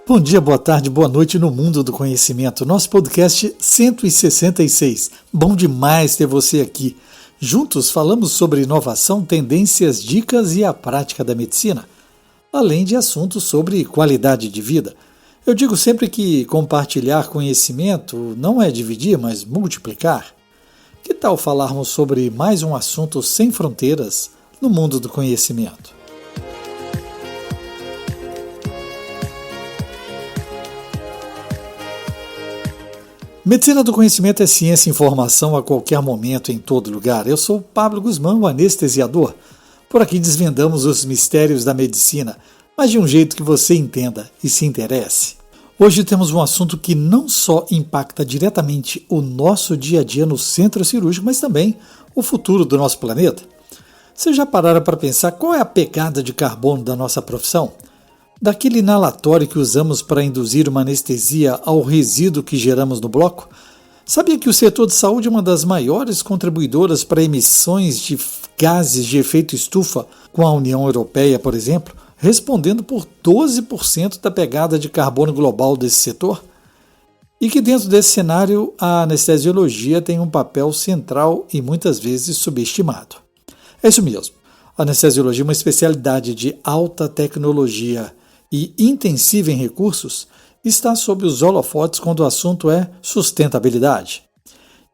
Bom dia, boa tarde, boa noite no mundo do conhecimento. Nosso podcast 166. Bom demais ter você aqui. Juntos falamos sobre inovação, tendências, dicas e a prática da medicina, além de assuntos sobre qualidade de vida. Eu digo sempre que compartilhar conhecimento não é dividir, mas multiplicar. Que tal falarmos sobre mais um assunto sem fronteiras no mundo do conhecimento? Medicina do conhecimento é ciência e informação a qualquer momento, em todo lugar. Eu sou Pablo Guzmán, o anestesiador. Por aqui desvendamos os mistérios da medicina, mas de um jeito que você entenda e se interesse. Hoje temos um assunto que não só impacta diretamente o nosso dia a dia no centro cirúrgico, mas também o futuro do nosso planeta. Vocês já pararam para pensar qual é a pegada de carbono da nossa profissão? Daquele inalatório que usamos para induzir uma anestesia ao resíduo que geramos no bloco? Sabia que o setor de saúde é uma das maiores contribuidoras para emissões de gases de efeito estufa, com a União Europeia, por exemplo, respondendo por 12% da pegada de carbono global desse setor? E que dentro desse cenário a anestesiologia tem um papel central e muitas vezes subestimado. É isso mesmo. A anestesiologia é uma especialidade de alta tecnologia e intensiva em recursos, está sob os holofotes quando o assunto é sustentabilidade.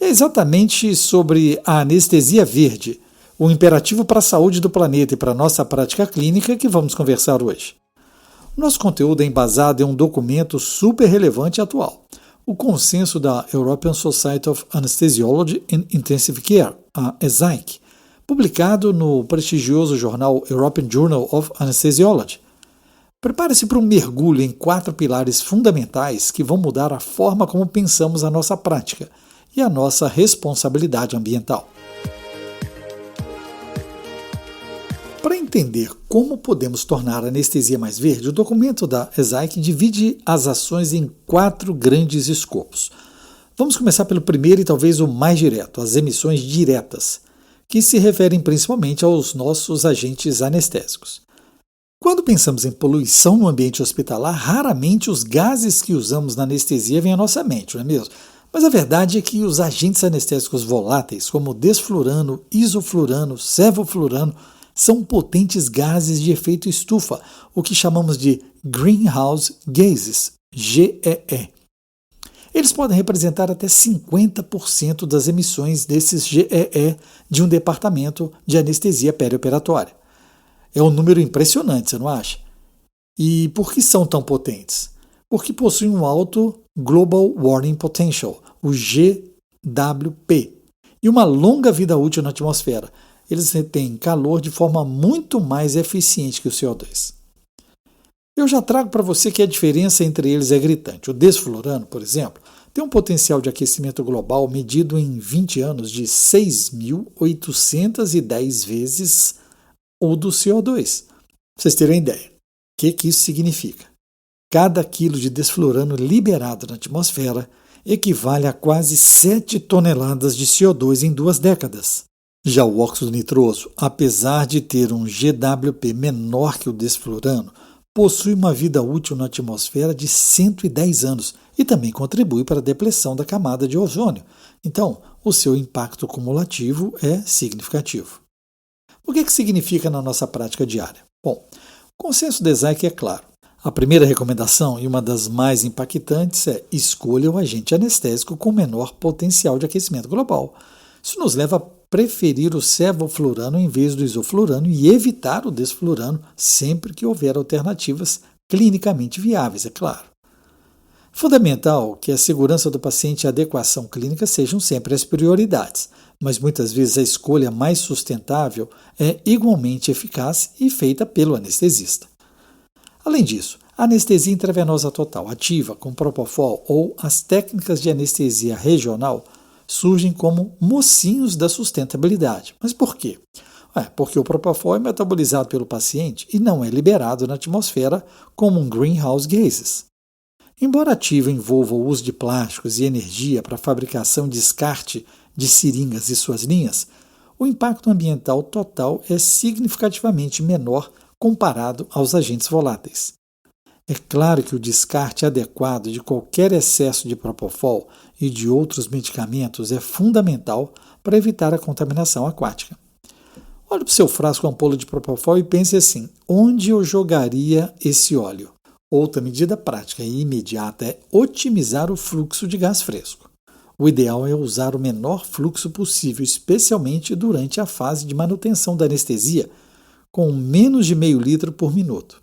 É exatamente sobre a anestesia verde, o imperativo para a saúde do planeta e para a nossa prática clínica que vamos conversar hoje. O nosso conteúdo é embasado em um documento super relevante e atual, o consenso da European Society of Anesthesiology and Intensive Care, a ESAIC, publicado no prestigioso jornal European Journal of Anesthesiology. Prepare-se para um mergulho em 4 pilares fundamentais que vão mudar a forma como pensamos a nossa prática e a nossa responsabilidade ambiental. Para entender como podemos tornar a anestesia mais verde, o documento da ESAIC divide as ações em 4 grandes escopos. Vamos começar pelo primeiro e talvez o mais direto, as emissões diretas, que se referem principalmente aos nossos agentes anestésicos. Quando pensamos em poluição no ambiente hospitalar, raramente os gases que usamos na anestesia vêm à nossa mente, não é mesmo? Mas a verdade é que os agentes anestésicos voláteis, como desflurano, isoflurano, sevoflurano, são potentes gases de efeito estufa, o que chamamos de Greenhouse Gases, GEE. Eles podem representar até 50% das emissões desses GEE de um departamento de anestesia perioperatória. É um número impressionante, você não acha? E por que são tão potentes? Porque possuem um alto Global Warming Potential, o GWP, e uma longa vida útil na atmosfera. Eles retêm calor de forma muito mais eficiente que o CO2. Eu já trago para você que a diferença entre eles é gritante. O desflurano, por exemplo, tem um potencial de aquecimento global medido em 20 anos de 6.810 vezes o do CO2. Pra vocês terem ideia. O que isso significa? Cada quilo de desflurano liberado na atmosfera equivale a quase 7 toneladas de CO2 em 2 décadas. Já o óxido nitroso, apesar de ter um GWP menor que o desflurano, possui uma vida útil na atmosfera de 110 anos e também contribui para a depleção da camada de ozônio. Então, o seu impacto cumulativo é significativo. O que significa na nossa prática diária? Bom, o consenso da ESAIC é claro. A primeira recomendação, e uma das mais impactantes, é escolha o agente anestésico com menor potencial de aquecimento global. Isso nos leva a preferir o sevoflurano em vez do isoflurano e evitar o desflurano sempre que houver alternativas clinicamente viáveis, é claro. Fundamental que a segurança do paciente e a adequação clínica sejam sempre as prioridades, mas muitas vezes a escolha mais sustentável é igualmente eficaz e feita pelo anestesista. Além disso, a anestesia intravenosa total ativa com Propofol ou as técnicas de anestesia regional surgem como mocinhos da sustentabilidade. Mas por quê? Porque o Propofol é metabolizado pelo paciente e não é liberado na atmosfera como um greenhouse gases. Embora ativo envolva o uso de plásticos e energia para a fabricação e descarte de seringas e suas linhas, o impacto ambiental total é significativamente menor comparado aos agentes voláteis. É claro que o descarte adequado de qualquer excesso de propofol e de outros medicamentos é fundamental para evitar a contaminação aquática. Olhe para o seu frasco com ampola de propofol e pense assim: onde eu jogaria esse óleo? Outra medida prática e imediata é otimizar o fluxo de gás fresco. O ideal é usar o menor fluxo possível, especialmente durante a fase de manutenção da anestesia, com menos de meio litro por minuto.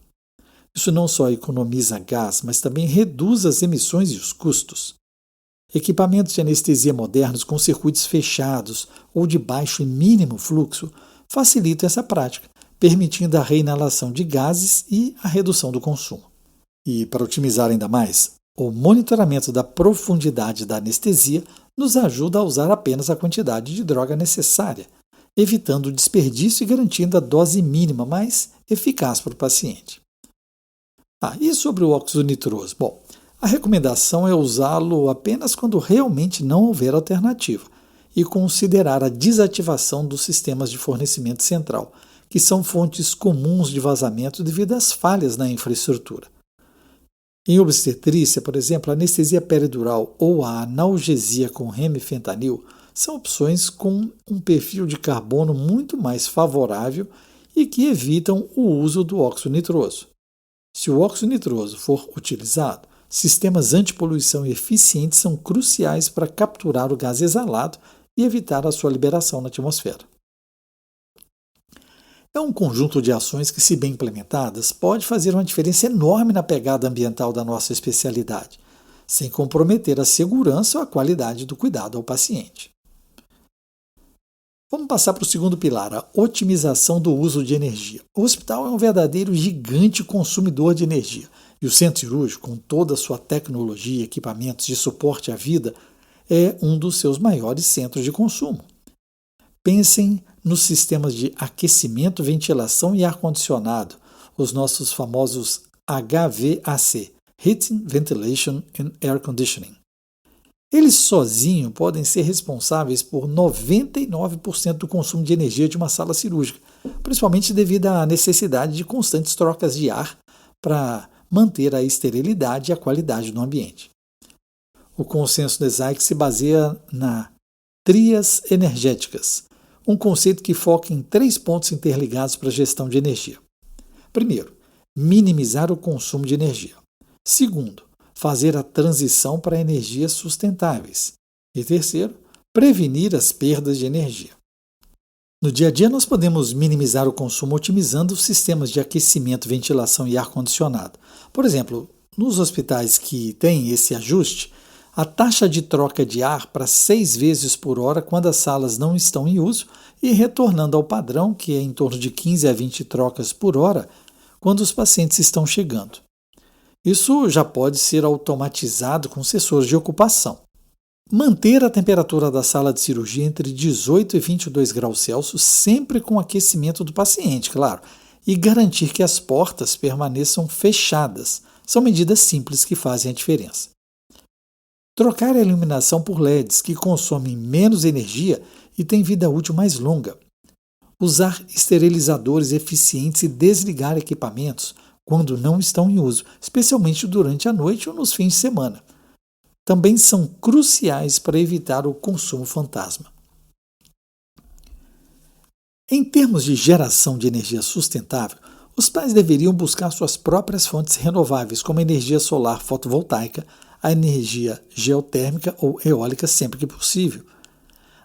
Isso não só economiza gás, mas também reduz as emissões e os custos. Equipamentos de anestesia modernos com circuitos fechados ou de baixo e mínimo fluxo facilitam essa prática, permitindo a reinalação de gases e a redução do consumo. E, para otimizar ainda mais, o monitoramento da profundidade da anestesia nos ajuda a usar apenas a quantidade de droga necessária, evitando o desperdício e garantindo a dose mínima mais eficaz para o paciente. E sobre o óxido nitroso? Bom, a recomendação é usá-lo apenas quando realmente não houver alternativa e considerar a desativação dos sistemas de fornecimento central, que são fontes comuns de vazamento devido às falhas na infraestrutura. Em obstetrícia, por exemplo, a anestesia peridural ou a analgesia com remifentanil são opções com um perfil de carbono muito mais favorável e que evitam o uso do óxido nitroso. Se o óxido nitroso for utilizado, sistemas antipoluição eficientes são cruciais para capturar o gás exalado e evitar a sua liberação na atmosfera. É um conjunto de ações que, se bem implementadas, pode fazer uma diferença enorme na pegada ambiental da nossa especialidade, sem comprometer a segurança ou a qualidade do cuidado ao paciente. Vamos passar para o segundo pilar, a otimização do uso de energia. O hospital é um verdadeiro gigante consumidor de energia, e o centro cirúrgico, com toda a sua tecnologia e equipamentos de suporte à vida, é um dos seus maiores centros de consumo. Pensem nos sistemas de aquecimento, ventilação e ar-condicionado, os nossos famosos HVAC, Heating, Ventilation and Air Conditioning. Eles sozinhos podem ser responsáveis por 99% do consumo de energia de uma sala cirúrgica, principalmente devido à necessidade de constantes trocas de ar para manter a esterilidade e a qualidade do ambiente. O consenso do ESAIC se baseia na trias energéticas, um conceito que foca em 3 pontos interligados para a gestão de energia. Primeiro, minimizar o consumo de energia. Segundo, fazer a transição para energias sustentáveis. E terceiro, prevenir as perdas de energia. No dia a dia, nós podemos minimizar o consumo otimizando os sistemas de aquecimento, ventilação e ar-condicionado. Por exemplo, nos hospitais que têm esse ajuste, a taxa de troca de ar para 6 vezes por hora quando as salas não estão em uso e retornando ao padrão, que é em torno de 15 a 20 trocas por hora, quando os pacientes estão chegando. Isso já pode ser automatizado com sensores de ocupação. Manter a temperatura da sala de cirurgia entre 18 e 22 graus Celsius, sempre com aquecimento do paciente, claro, e garantir que as portas permaneçam fechadas. São medidas simples que fazem a diferença. Trocar a iluminação por LEDs, que consomem menos energia e têm vida útil mais longa. Usar esterilizadores eficientes e desligar equipamentos quando não estão em uso, especialmente durante a noite ou nos fins de semana. Também são cruciais para evitar o consumo fantasma. Em termos de geração de energia sustentável, os pais deveriam buscar suas próprias fontes renováveis, como a energia solar fotovoltaica, a energia geotérmica ou eólica sempre que possível.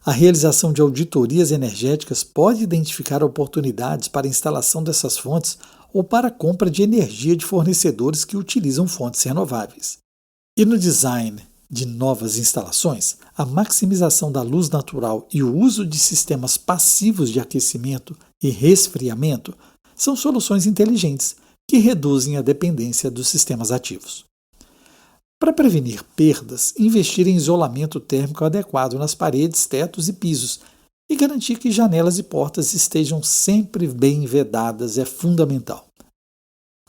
A realização de auditorias energéticas pode identificar oportunidades para a instalação dessas fontes ou para a compra de energia de fornecedores que utilizam fontes renováveis. E no design de novas instalações, a maximização da luz natural e o uso de sistemas passivos de aquecimento e resfriamento são soluções inteligentes que reduzem a dependência dos sistemas ativos. Para prevenir perdas, investir em isolamento térmico adequado nas paredes, tetos e pisos e garantir que janelas e portas estejam sempre bem vedadas é fundamental.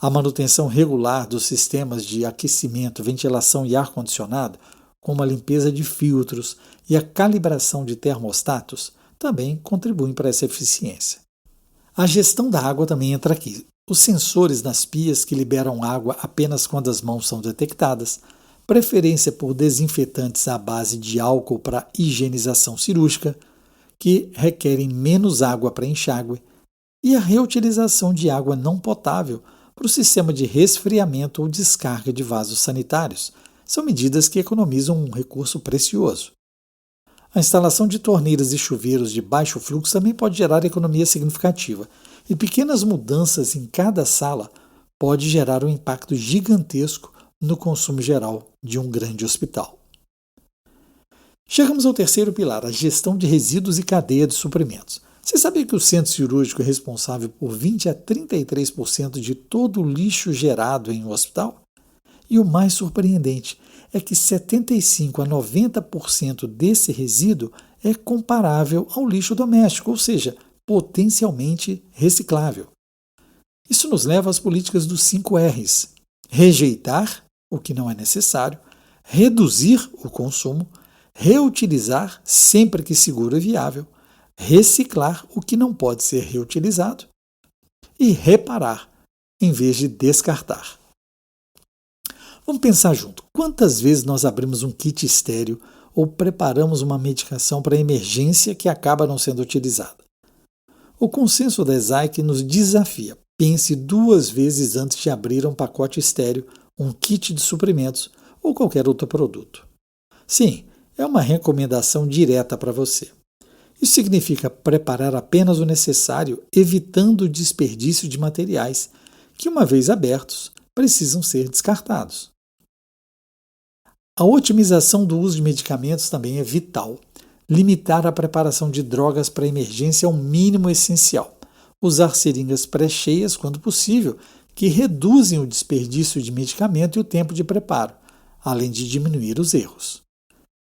A manutenção regular dos sistemas de aquecimento, ventilação e ar-condicionado, como a limpeza de filtros e a calibração de termostatos, também contribuem para essa eficiência. A gestão da água também entra aqui. os sensores nas pias que liberam água apenas quando as mãos são detectadas, preferência por desinfetantes à base de álcool para higienização cirúrgica, que requerem menos água para enxágue, e a reutilização de água não potável para o sistema de resfriamento ou descarga de vasos sanitários. São medidas que economizam um recurso precioso. A instalação de torneiras e chuveiros de baixo fluxo também pode gerar economia significativa, e pequenas mudanças em cada sala pode gerar um impacto gigantesco no consumo geral de um grande hospital. Chegamos ao terceiro pilar, a gestão de resíduos e cadeia de suprimentos. Você sabia que o centro cirúrgico é responsável por 20 a 33% de todo o lixo gerado em um hospital? E o mais surpreendente é que 75 a 90% desse resíduo é comparável ao lixo doméstico, ou seja, potencialmente reciclável. Isso nos leva às políticas dos 5 R's: rejeitar o que não é necessário, reduzir o consumo, reutilizar sempre que seguro e viável, reciclar o que não pode ser reutilizado e reparar em vez de descartar. Vamos pensar junto. Quantas vezes nós abrimos um kit estéril ou preparamos uma medicação para emergência que acaba não sendo utilizada? O consenso da ESAIC nos desafia. Pense 2 vezes antes de abrir um pacote estéril, um kit de suprimentos ou qualquer outro produto. Sim, é uma recomendação direta para você. Isso significa preparar apenas o necessário, evitando o desperdício de materiais que, uma vez abertos, precisam ser descartados. A otimização do uso de medicamentos também é vital. Limitar a preparação de drogas para emergência é o mínimo essencial. Usar seringas pré-cheias quando possível, que reduzem o desperdício de medicamento e o tempo de preparo, além de diminuir os erros.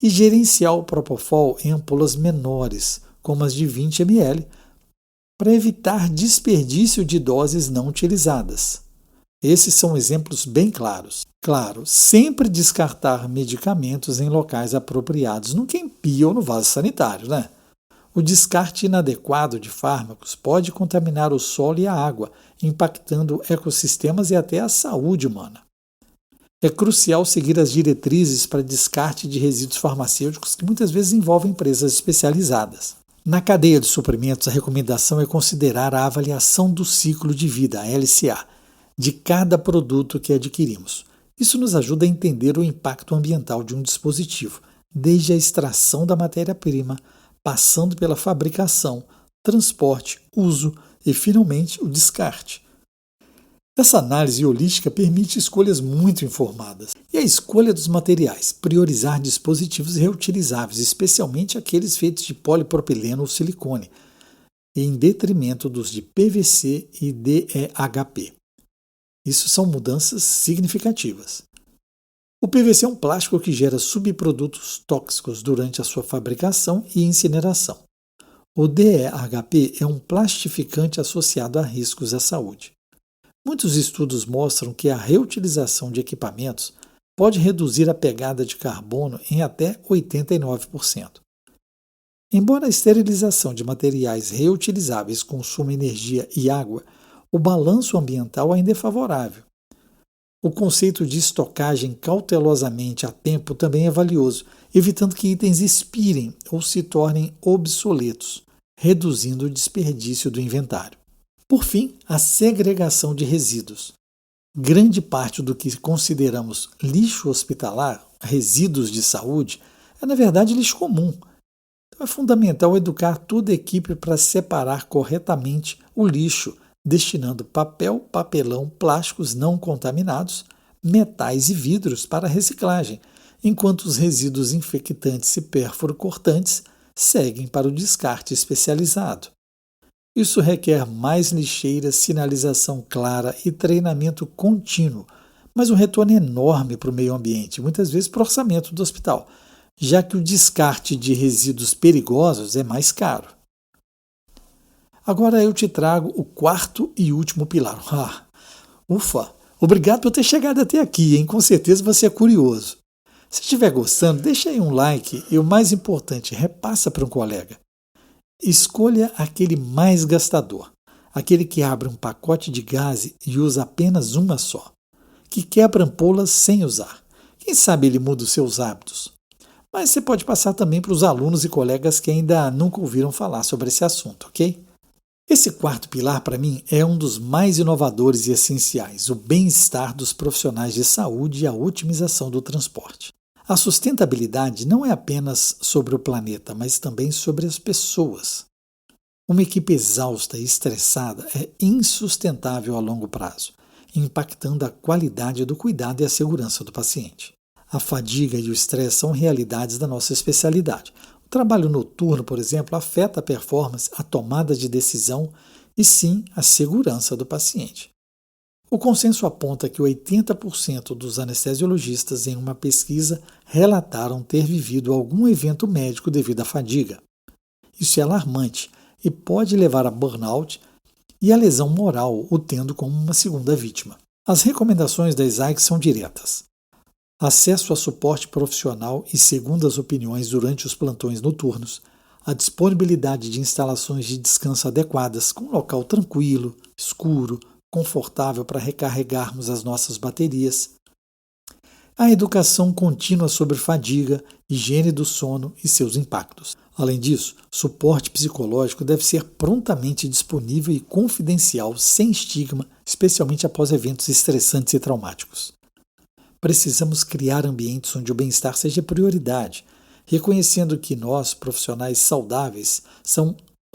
E gerenciar o Propofol em ampolas menores, como as de 20 ml, para evitar desperdício de doses não utilizadas. Esses são exemplos bem claros. Claro, sempre descartar medicamentos em locais apropriados, nunca em pia ou no vaso sanitário, né? O descarte inadequado de fármacos pode contaminar o solo e a água, impactando ecossistemas e até a saúde humana. É crucial seguir as diretrizes para descarte de resíduos farmacêuticos que muitas vezes envolvem empresas especializadas. Na cadeia de suprimentos, a recomendação é considerar a avaliação do ciclo de vida, a LCA, de cada produto que adquirimos. Isso nos ajuda a entender o impacto ambiental de um dispositivo, desde a extração da matéria-prima, passando pela fabricação, transporte, uso e, finalmente, o descarte. Essa análise holística permite escolhas muito informadas. E a escolha dos materiais, priorizar dispositivos reutilizáveis, especialmente aqueles feitos de polipropileno ou silicone, em detrimento dos de PVC e DEHP. Isso são mudanças significativas. O PVC é um plástico que gera subprodutos tóxicos durante a sua fabricação e incineração. O DEHP é um plastificante associado a riscos à saúde. Muitos estudos mostram que a reutilização de equipamentos pode reduzir a pegada de carbono em até 89%. Embora a esterilização de materiais reutilizáveis consuma energia e água, o balanço ambiental ainda é favorável. O conceito de estocagem cautelosamente a tempo também é valioso, evitando que itens expirem ou se tornem obsoletos, reduzindo o desperdício do inventário. Por fim, a segregação de resíduos. Grande parte do que consideramos lixo hospitalar, resíduos de saúde, é na verdade lixo comum. Então é fundamental educar toda a equipe para separar corretamente o lixo, destinando papel, papelão, plásticos não contaminados, metais e vidros para reciclagem, enquanto os resíduos infectantes e pérfuro-cortantes seguem para o descarte especializado. Isso requer mais lixeiras, sinalização clara e treinamento contínuo, mas um retorno enorme para o meio ambiente, muitas vezes para o orçamento do hospital, já que o descarte de resíduos perigosos é mais caro. Agora eu te trago o quarto e último pilar. Ufa! Obrigado por ter chegado até aqui, hein? Com certeza você é curioso. Se estiver gostando, deixa aí um like e o mais importante, repassa para um colega. Escolha aquele mais gastador, aquele que abre um pacote de gaze e usa apenas uma só, que quebra ampolas sem usar. Quem sabe ele muda os seus hábitos. Mas você pode passar também para os alunos e colegas que ainda nunca ouviram falar sobre esse assunto, ok? Esse quarto pilar, para mim, é um dos mais inovadores e essenciais, o bem-estar dos profissionais de saúde e a otimização do transporte. A sustentabilidade não é apenas sobre o planeta, mas também sobre as pessoas. Uma equipe exausta e estressada é insustentável a longo prazo, impactando a qualidade do cuidado e a segurança do paciente. A fadiga e o estresse são realidades da nossa especialidade. O trabalho noturno, por exemplo, afeta a performance, a tomada de decisão e, sim, a segurança do paciente. O consenso aponta que 80% dos anestesiologistas em uma pesquisa relataram ter vivido algum evento médico devido à fadiga. Isso é alarmante e pode levar a burnout e a lesão moral, o tendo como uma segunda vítima. As recomendações da ESAIC são diretas. Acesso a suporte profissional e segundas opiniões durante os plantões noturnos, a disponibilidade de instalações de descanso adequadas, com um local tranquilo, escuro, confortável para recarregarmos as nossas baterias, a educação contínua sobre fadiga, higiene do sono e seus impactos. Além disso, suporte psicológico deve ser prontamente disponível e confidencial, sem estigma, especialmente após eventos estressantes e traumáticos. Precisamos criar ambientes onde o bem-estar seja prioridade, reconhecendo que nós, profissionais saudáveis,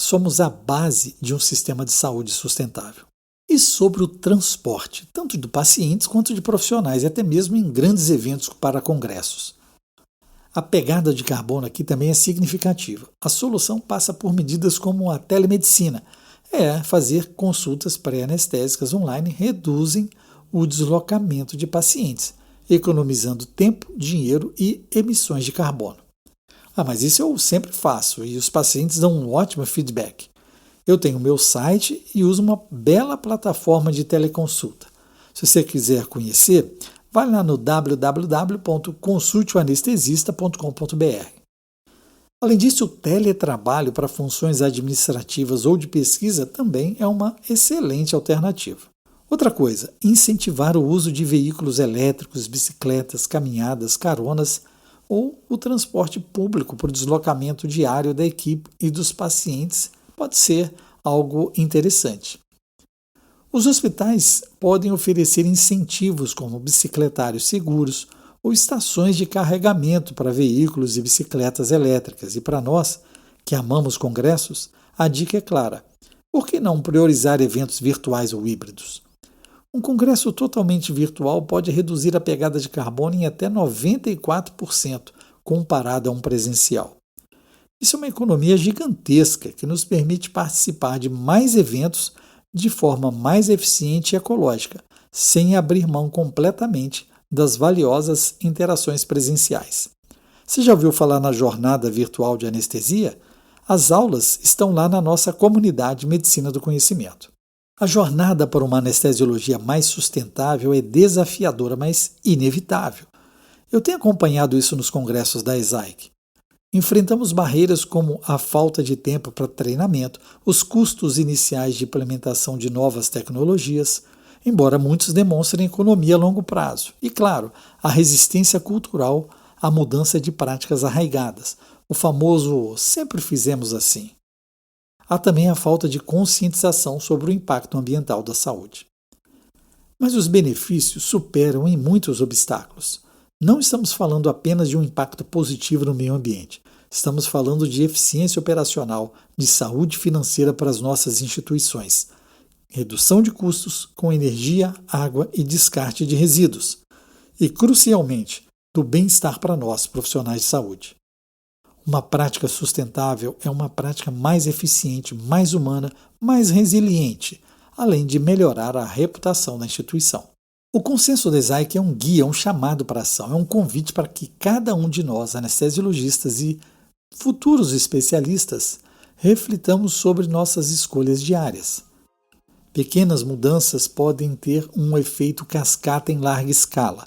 somos a base de um sistema de saúde sustentável. E sobre o transporte, tanto de pacientes quanto de profissionais, e até mesmo em grandes eventos para congressos. A pegada de carbono aqui também é significativa. A solução passa por medidas como a telemedicina. Fazer consultas pré-anestésicas online reduzem o deslocamento de pacientes, economizando tempo, dinheiro e emissões de carbono. Mas isso eu sempre faço e os pacientes dão um ótimo feedback. Eu tenho meu site e uso uma bela plataforma de teleconsulta. Se você quiser conhecer, vai lá no www.consulteoanestesista.com.br. Além disso, o teletrabalho para funções administrativas ou de pesquisa também é uma excelente alternativa. Outra coisa, incentivar o uso de veículos elétricos, bicicletas, caminhadas, caronas ou o transporte público para o deslocamento diário da equipe e dos pacientes pode ser algo interessante. Os hospitais podem oferecer incentivos como bicicletários seguros ou estações de carregamento para veículos e bicicletas elétricas. E para nós, que amamos congressos, a dica é clara. Por que não priorizar eventos virtuais ou híbridos? Um congresso totalmente virtual pode reduzir a pegada de carbono em até 94% comparado a um presencial. Isso é uma economia gigantesca que nos permite participar de mais eventos de forma mais eficiente e ecológica, sem abrir mão completamente das valiosas interações presenciais. Você já ouviu falar na Jornada Virtual de Anestesia? As aulas estão lá na nossa comunidade Medicina do Conhecimento. A jornada para uma anestesiologia mais sustentável é desafiadora, mas inevitável. Eu tenho acompanhado isso nos congressos da ESAIC. Enfrentamos barreiras como a falta de tempo para treinamento, os custos iniciais de implementação de novas tecnologias, embora muitos demonstrem economia a longo prazo. E, claro, a resistência cultural à mudança de práticas arraigadas, o famoso sempre fizemos assim. Há também a falta de conscientização sobre o impacto ambiental da saúde. Mas os benefícios superam em muitos obstáculos. Não estamos falando apenas de um impacto positivo no meio ambiente. Estamos falando de eficiência operacional, de saúde financeira para as nossas instituições, redução de custos com energia, água e descarte de resíduos. E, crucialmente, do bem-estar para nós, profissionais de saúde. Uma prática sustentável é uma prática mais eficiente, mais humana, mais resiliente, além de melhorar a reputação da instituição. O consenso da ESAIC é um guia, um chamado para a ação, é um convite para que cada um de nós, anestesiologistas e futuros especialistas, reflitamos sobre nossas escolhas diárias. Pequenas mudanças podem ter um efeito cascata em larga escala.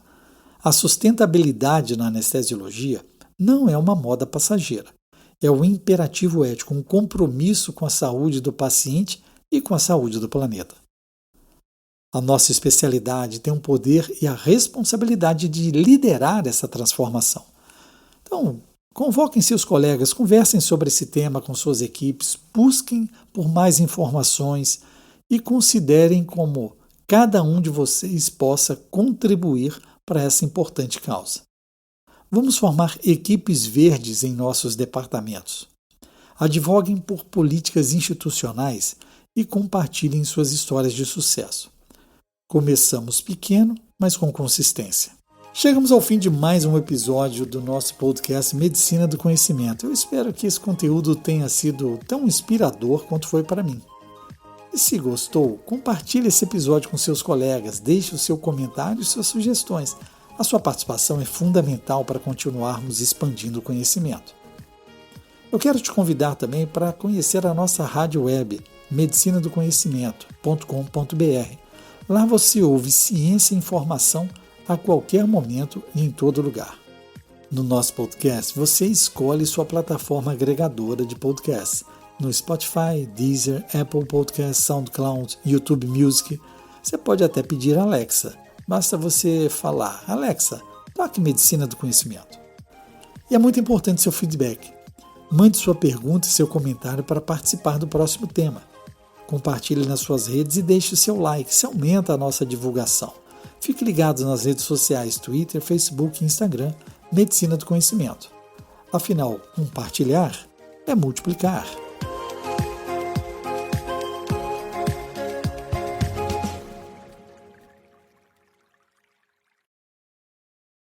A sustentabilidade na anestesiologia não é uma moda passageira. É um imperativo ético, um compromisso com a saúde do paciente e com a saúde do planeta. A nossa especialidade tem o poder e a responsabilidade de liderar essa transformação. Então, convoquem seus colegas, conversem sobre esse tema com suas equipes, busquem por mais informações e considerem como cada um de vocês possa contribuir para essa importante causa. Vamos formar equipes verdes em nossos departamentos. Advoguem por políticas institucionais e compartilhem suas histórias de sucesso. Começamos pequeno, mas com consistência. Chegamos ao fim de mais um episódio do nosso podcast Medicina do Conhecimento. Eu espero que esse conteúdo tenha sido tão inspirador quanto foi para mim. E se gostou, compartilhe esse episódio com seus colegas, deixe o seu comentário e suas sugestões. A sua participação é fundamental para continuarmos expandindo o conhecimento. Eu quero te convidar também para conhecer a nossa rádio web, medicinadoconhecimento.com.br. Lá você ouve ciência e informação a qualquer momento e em todo lugar. No nosso podcast, você escolhe sua plataforma agregadora de podcasts. No Spotify, Deezer, Apple Podcasts, SoundCloud, YouTube Music. Você pode até pedir Alexa. Basta você falar, Alexa, toque Medicina do Conhecimento. E é muito importante seu feedback. Mande sua pergunta e seu comentário para participar do próximo tema. Compartilhe nas suas redes e deixe o seu like, isso aumenta a nossa divulgação. Fique ligado nas redes sociais Twitter, Facebook e Instagram, Medicina do Conhecimento. Afinal, compartilhar é multiplicar.